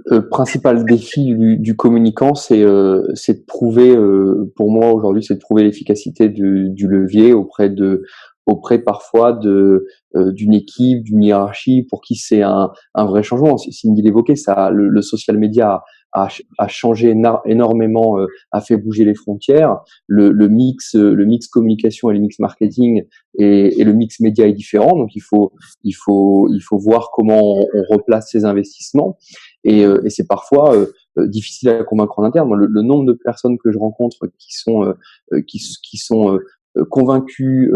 Le principal défi du communicant, c'est de prouver, pour moi aujourd'hui, c'est de prouver l'efficacité du levier auprès parfois d'une équipe, d'une hiérarchie pour qui c'est un vrai changement. Cindy l'évoquait, ça, le social media a changé énormément, a fait bouger les frontières. Le mix communication et le mix marketing et le mix média est différent, donc il faut voir comment on replace ces investissements. Et c'est parfois difficile à convaincre en interne. Moi, le nombre de personnes que je rencontre qui sont convaincus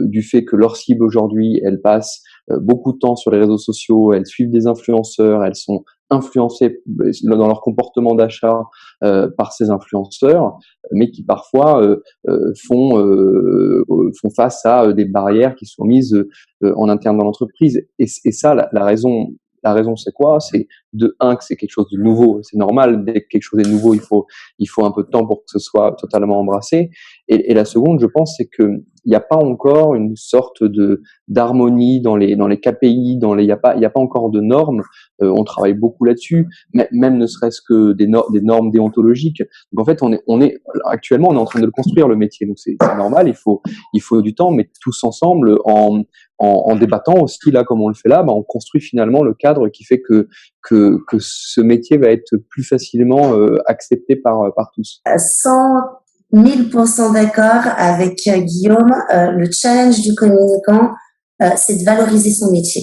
du fait que leur cible aujourd'hui, elle passe beaucoup de temps sur les réseaux sociaux, elles suivent des influenceurs, elles sont influencées dans leur comportement d'achat par ces influenceurs, mais qui parfois font face à des barrières qui sont mises en interne dans l'entreprise. Et ça, la raison, c'est quoi? C'est de un que c'est quelque chose de nouveau, c'est normal. Dès que quelque chose est nouveau, il faut un peu de temps pour que ce soit totalement embrassé. Et la seconde, je pense, c'est que il n'y a pas encore une sorte de d'harmonie dans les KPI, il y a pas encore de normes. On travaille beaucoup là-dessus, même ne serait-ce que des normes déontologiques. Donc en fait, actuellement, on est en train de le construire, le métier. Donc c'est normal, il faut du temps, mais tous ensemble, en débattant aussi là comme on le fait là, on construit finalement le cadre qui fait que ce métier va être plus facilement accepté par tous. 100 000% d'accord avec Guillaume. Le challenge du communicant, c'est de valoriser son métier.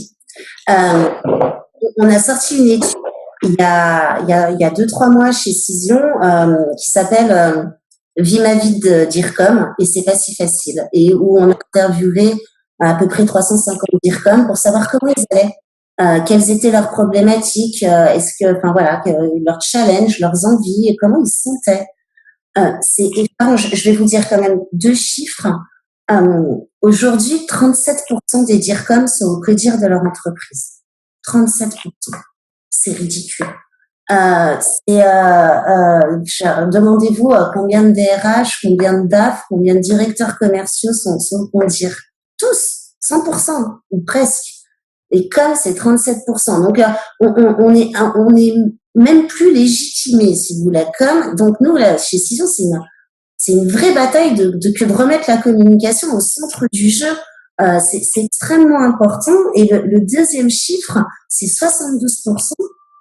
On a sorti une étude il y a 2-3 mois chez Cision qui s'appelle Vie ma vie de DIRCOM, et c'est pas si facile, et où on a interviewé à peu près 350 DIRCOM pour savoir comment ils allaient, quelles étaient leurs problématiques, leurs challenges, leurs envies, et comment ils se sentaient. C'est effarant. Je vais vous dire quand même 2 chiffres. Aujourd'hui, 37% des DIRCOM sont au codir de leur entreprise. 37%. C'est ridicule. Demandez-vous combien de DRH, combien de DAF, combien de directeurs commerciaux sont au codir. Tous, 100%, ou presque. Et comme c'est 37%. Donc, on est même plus légitimé, si vous voulez, comme. Donc, nous, là, chez Cision, c'est une vraie bataille que de remettre la communication au centre du jeu. C'est extrêmement important. Et le deuxième chiffre, c'est 72%.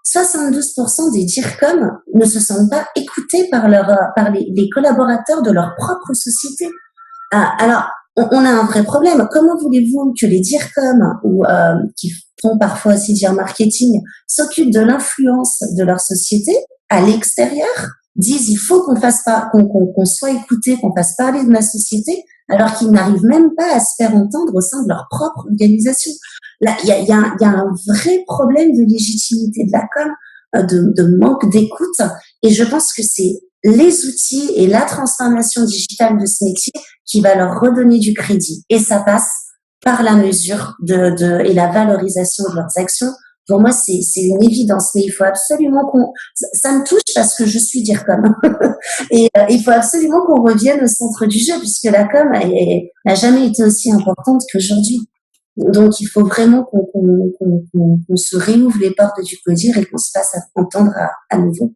72% des DIRCOM ne se sentent pas écoutés par les collaborateurs de leur propre société. Alors, on a un vrai problème. Comment voulez-vous que les DIRCOM, ou qui font parfois aussi dire marketing, s'occupent de l'influence de leur société à l'extérieur, disent il faut qu'on soit écouté, qu'on fasse parler de ma société, alors qu'ils n'arrivent même pas à se faire entendre au sein de leur propre organisation. Là, il y a un vrai problème de légitimité de la com, de manque d'écoute, et je pense que c'est les outils et la transformation digitale de ce métier qui va leur redonner du crédit. Et ça passe par la mesure et la valorisation de leurs actions. Pour moi, c'est une évidence, mais il faut absolument ça me touche parce que je suis DIRCOM. Et il faut absolument qu'on revienne au centre du jeu, puisque la com n'a jamais été aussi importante qu'aujourd'hui. Donc, il faut vraiment qu'on se réouvre les portes du codir et qu'on se fasse entendre à nouveau.